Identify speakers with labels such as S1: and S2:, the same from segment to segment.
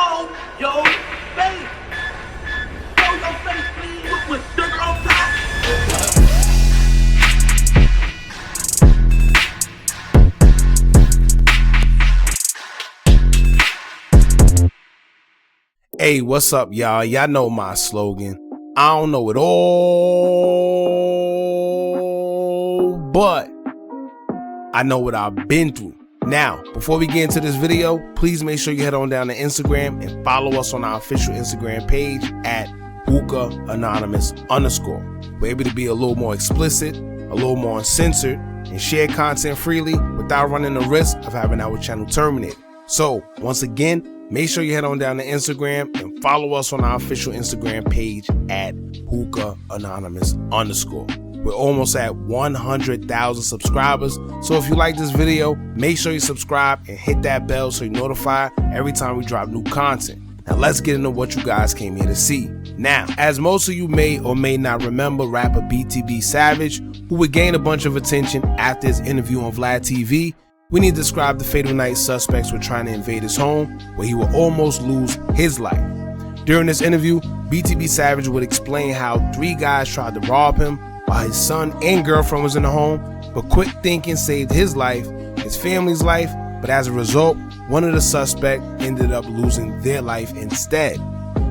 S1: show your face. Show your face, please, with sugar on top.
S2: Hey, what's up, y'all? Y'all know my slogan. I don't know it all, but I know what I've been through. Now, before we get into this video, please make sure you head on down to Instagram and follow us on our official Instagram page at Hookah Anonymous _. We're able to be a little more explicit, a little more uncensored, and share content freely without running the risk of having our channel terminated. So, once again, make sure you head on down to Instagram and follow us on our official Instagram page at Hookah Anonymous _. We're almost at 100,000 subscribers. So if you like this video, make sure you subscribe and hit that bell so you're notified every time we drop new content. Now let's get into what you guys came here to see. Now, as most of you may or may not remember, rapper BTB Savage, who would gain a bunch of attention after his interview on Vlad TV, we need to describe the fatal night suspects were trying to invade his home, where he would almost lose his life. During this interview, BTB Savage would explain how 3 guys tried to rob him while his son and girlfriend was in the home, but quick thinking saved his life, his family's life, but as a result, one of the suspects ended up losing their life instead.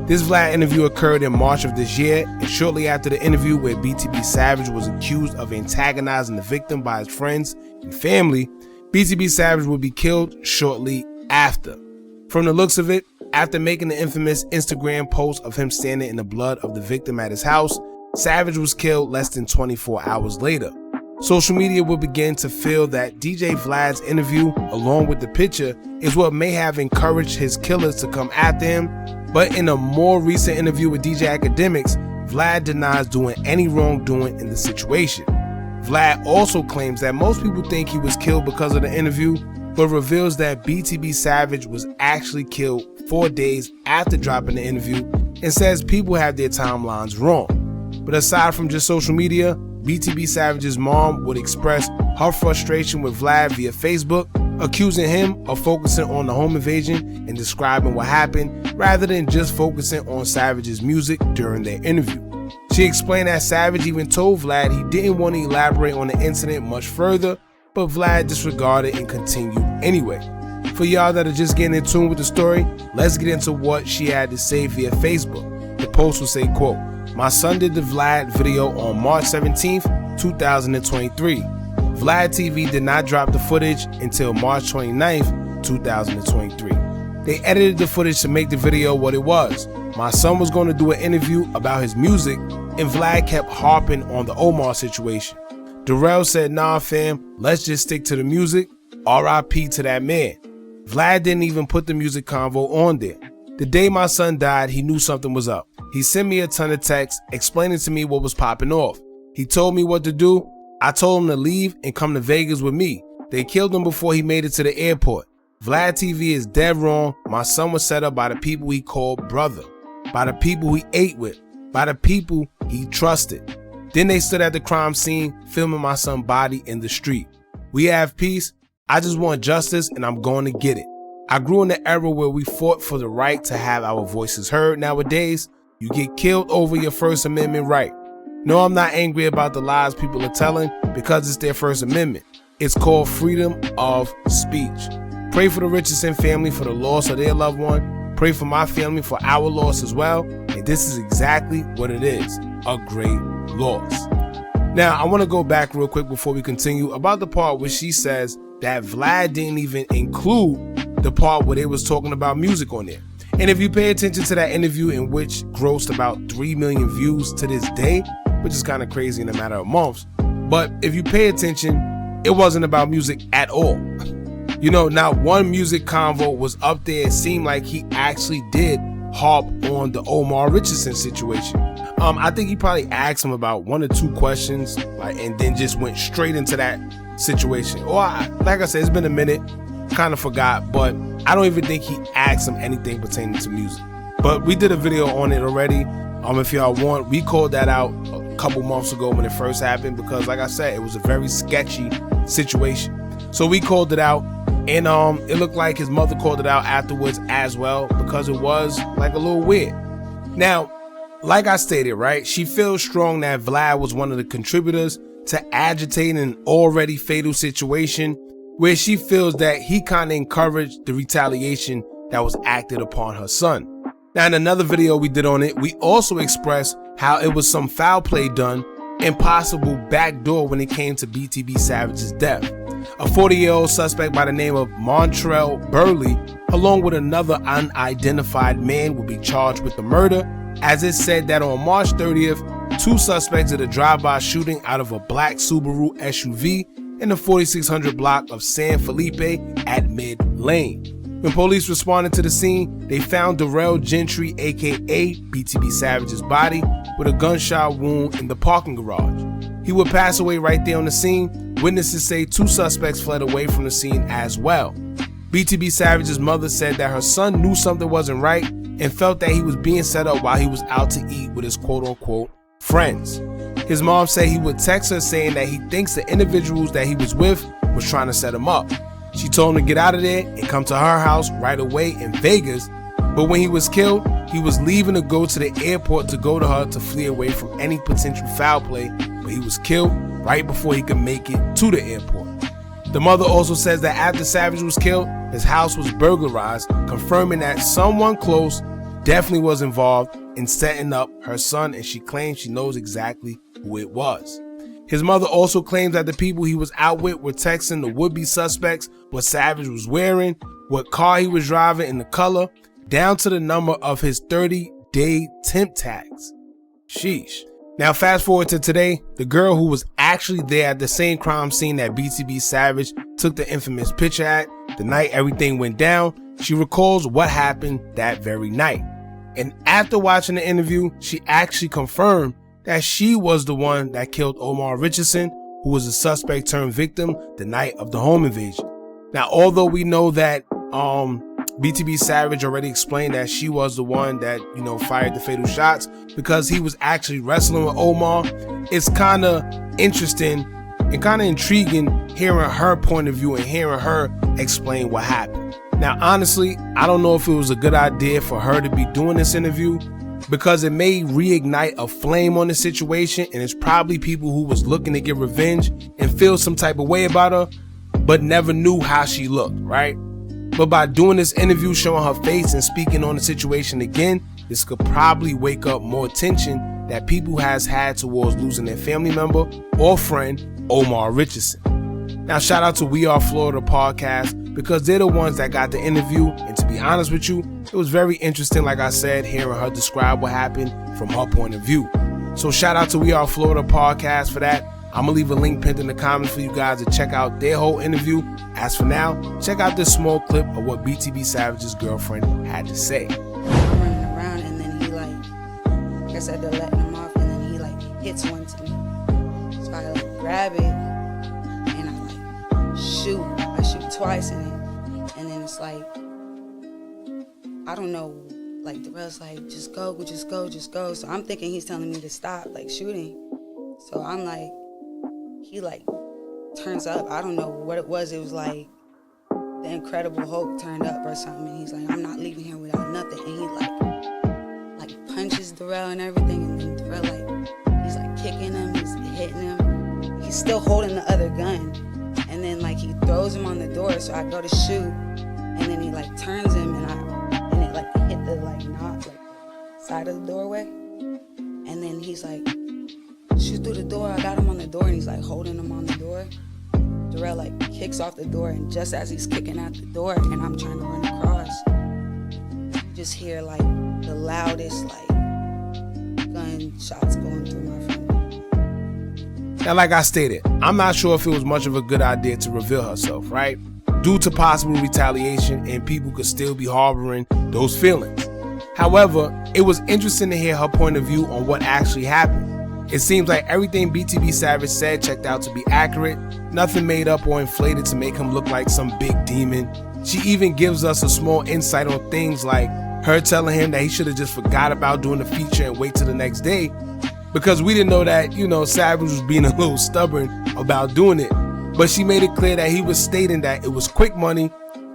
S2: This Vlad interview occurred in March of this year, and shortly after the interview where BTB Savage was accused of antagonizing the victim by his friends and family, BTB Savage would be killed shortly after. From the looks of it, after making the infamous Instagram post of him standing in the blood of the victim at his house, Savage was killed less than 24 hours later. Social media would begin to feel that DJ Vlad's interview, along with the picture, is what may have encouraged his killers to come after him, but in a more recent interview with DJ Academics, Vlad denies doing any wrongdoing in the situation. Vlad also claims that most people think he was killed because of the interview, but reveals that BTB Savage was actually killed 4 days after dropping the interview and says people have their timelines wrong. But aside from just social media, BTB Savage's mom would express her frustration with Vlad via Facebook, accusing him of focusing on the home invasion and describing what happened rather than just focusing on Savage's music during their interview. She explained that Savage even told Vlad he didn't want to elaborate on the incident much further, but Vlad disregarded and continued anyway. For y'all that are just getting in tune with the story, let's get into what she had to say via Facebook. The post will say, quote, "My son did the Vlad video on March 17th, 2023. Vlad TV did not drop the footage until March 29th, 2023. They edited the footage to make the video what it was. My son was going to do an interview about his music, and Vlad kept harping on the Omar situation. Darrell said, nah fam, let's just stick to the music, RIP to that man. Vlad didn't even put the music convo on there. The day my son died, he knew something was up. He sent me a ton of texts explaining to me what was popping off. He told me what to do. I told him to leave and come to Vegas with me. They killed him before he made it to the airport. Vlad TV is dead wrong. My son was set up by the people he called brother, by the people he ate with, by the people he trusted. Then they stood at the crime scene filming my son's body in the street. We have peace. I just want justice and I'm going to get it. I grew in the era where we fought for the right to have our voices heard. Nowadays, you get killed over your First Amendment right. No, I'm not angry about the lies people are telling because it's their First Amendment. It's called freedom of speech. Pray for the Richardson family for the loss of their loved one. Pray for my family for our loss as well. And this is exactly what it is, a great loss. Now, I want to go back real quick before we continue about the part where she says that Vlad didn't even include the part where they was talking about music on there. And if you pay attention to that interview, in which grossed about 3 million views to this day, which is kind of crazy in a matter of months, but if you pay attention, it wasn't about music at all. You know, not one music convo was up there. It seemed like he actually did harp on the Omar Richardson situation. I think he probably asked him about 1 or 2 questions, and then just went straight into that situation. Or like I said, it's been a minute, kind of forgot, but I don't even think he asked him anything pertaining to music. But we did a video on it already. If y'all want, we called that out a couple months ago when it first happened, because like I said, it was a very sketchy situation. So we called it out, And it looked like his mother called it out afterwards as well, because it was like a little weird. Now, like I stated, right, she feels strong that Vlad was one of the contributors to agitating an already fatal situation, where she feels that he kind of encouraged the retaliation that was acted upon her son. Now, in another video we did on it, we also expressed how it was some foul play done and possible backdoor when it came to BTB Savage's death. A 40-year-old suspect by the name of Montrell Burley, along with another unidentified man, will be charged with the murder, as it said that on March 30th, 2 suspects did a drive-by shooting out of a black Subaru SUV in the 4600 block of San Felipe at Mid-Lane. When police responded to the scene, they found Darrell Gentry, aka BTB Savage's body, with a gunshot wound in the parking garage. He would pass away right there on the scene. Witnesses say 2 suspects fled away from the scene as well. BTB Savage's mother said that her son knew something wasn't right and felt that he was being set up while he was out to eat with his quote-unquote friends. His mom said he would text her saying that he thinks the individuals that he was with was trying to set him up. She told him to get out of there and come to her house right away in Vegas, but when he was killed, he was leaving to go to the airport to go to her to flee away from any potential foul play, but he was killed right before he could make it to the airport. The mother also says that after Savage was killed, his house was burglarized, confirming that someone close definitely was involved in setting up her son, and she claims she knows exactly who it was. His mother also claims that the people he was out with were texting the would-be suspects what Savage was wearing, what car he was driving, and the color, down to the number of his 30-day temp tags. Sheesh. Now fast forward to today, the girl who was actually there at the same crime scene that BTB Savage took the infamous picture at, the night everything went down, she recalls what happened that very night. And after watching the interview, she actually confirmed that she was the one that killed Omar Richardson, who was a suspect turned victim the night of the home invasion. Now, although we know that BTB Savage already explained that she was the one that, fired the fatal shots because he was actually wrestling with Omar, it's kind of interesting and kind of intriguing hearing her point of view and hearing her explain what happened. Now, honestly, I don't know if it was a good idea for her to be doing this interview, because it may reignite a flame on the situation, and it's probably people who was looking to get revenge and feel some type of way about her, but never knew how she looked, right? But by doing this interview, showing her face and speaking on the situation again, this could probably wake up more tension that people has had towards losing their family member or friend, Omar Richardson. Now, shout out to We Are Florida podcast, because they're the ones that got the interview, and to be honest with you, it was very interesting, like I said, hearing her describe what happened from her point of view. So shout out to We Are Florida podcast for that. I'm gonna leave a link pinned in the comments for you guys to check out their whole interview. As for now, check out this small clip of what BTB Savage's girlfriend had to say.
S3: I'm running around, and then he like I said, they're letting him off, and then he hits one to me. So I grab it and I shoot. I shoot twice in it, and then it's like, I don't know, Darrell's like, just go, just go, just go. So I'm thinking he's telling me to stop, shooting. So I'm like, he turns up. I don't know what it was. It was like the Incredible Hulk turned up or something. And he's like, I'm not leaving here without nothing. And he punches Darrell and everything. And then Darrell he's kicking him, he's hitting him. He's still holding the other gun. And then he throws him on the door. So I go to shoot, and then he turns him, and it hit the knob, side of the doorway. And then he's like, shoot through the door. I got him on the door, and he's holding him on the door. Darrell kicks off the door, and just as he's kicking out the door, and I'm trying to run across, you just hear the loudest gunshots going through my phone.
S2: Now, like I stated, I'm not sure if it was much of a good idea to reveal herself, right? Due to possible retaliation, and people could still be harboring those feelings. However, it was interesting to hear her point of view on what actually happened. It seems like everything BTB Savage said checked out to be accurate, nothing made up or inflated to make him look like some big demon. She even gives us a small insight on things like her telling him that he should have just forgot about doing the feature and wait till the next day, because we didn't know that, Savage was being a little stubborn about doing it. but she made it clear that he was stating that it was quick money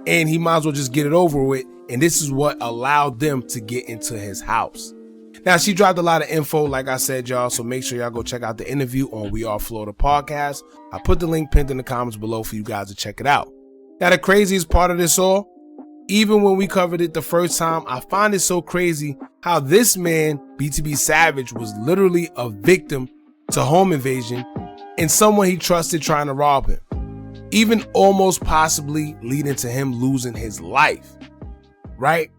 S2: and he might as well just get it over with, and this is what allowed them to get into his house. Now, she dropped a lot of info, like I said, y'all, so make sure y'all go check out the interview on We Are Florida Podcast. I put the link pinned in the comments below for you guys to check it out. Now, the craziest part of this all, even when we covered it the first time, I find it so crazy how this man, BTB Savage, was literally a victim to home invasion and someone he trusted trying to rob him, even almost possibly leading to him losing his life, right?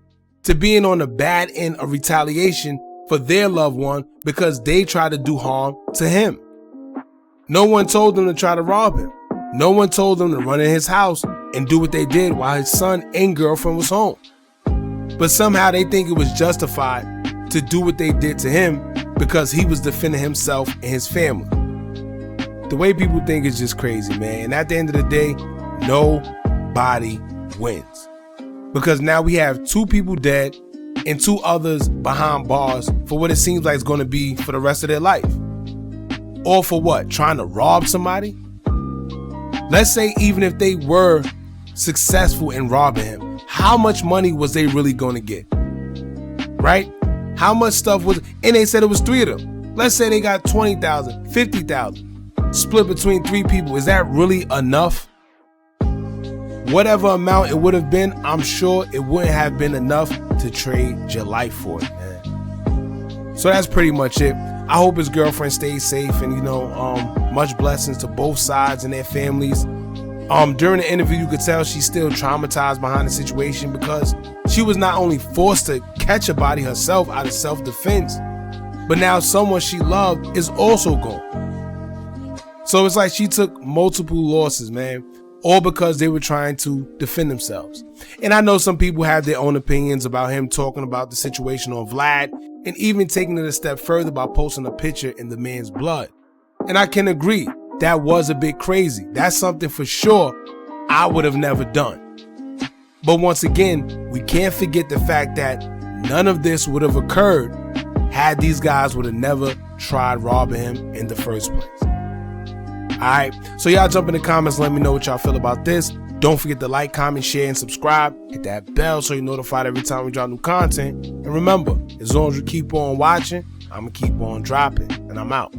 S2: To being on the bad end of retaliation for their loved one because they tried to do harm to him. No one told them to try to rob him. No one told them to run in his house and do what they did while his son and girlfriend was home. But somehow they think it was justified to do what they did to him because he was defending himself and his family. The way people think is just crazy, man. And at the end of the day, nobody wins. Because now we have 2 people dead and 2 others behind bars for what it seems like it's going to be for the rest of their life. All for what? Trying to rob somebody? Let's say even if they were successful in robbing him, how much money was they really going to get? Right? How much stuff was, and they said it was 3 of them. Let's say they got 20,000, 50,000 split between 3 people. Is that really enough? Whatever amount it would have been, I'm sure it wouldn't have been enough to trade your life for it, man. So that's pretty much it. I hope his girlfriend stays safe, and much blessings to both sides and their families. During the interview, you could tell she's still traumatized behind the situation because she was not only forced to catch a body herself out of self-defense, but now someone she loved is also gone. So it's like she took multiple losses, man, all because they were trying to defend themselves. And I know some people have their own opinions about him talking about the situation on Vlad and even taking it a step further by posting a picture in the man's blood. And I can agree, that was a bit crazy. That's something for sure I would have never done. But once again, we can't forget the fact that none of this would have occurred had these guys would have never tried robbing him in the first place. Alright, so y'all jump in the comments, let me know what y'all feel about this. Don't forget to like, comment, share, and subscribe. Hit that bell so you're notified every time we drop new content. And remember, as long as you keep on watching, I'm going to keep on dropping. And I'm out.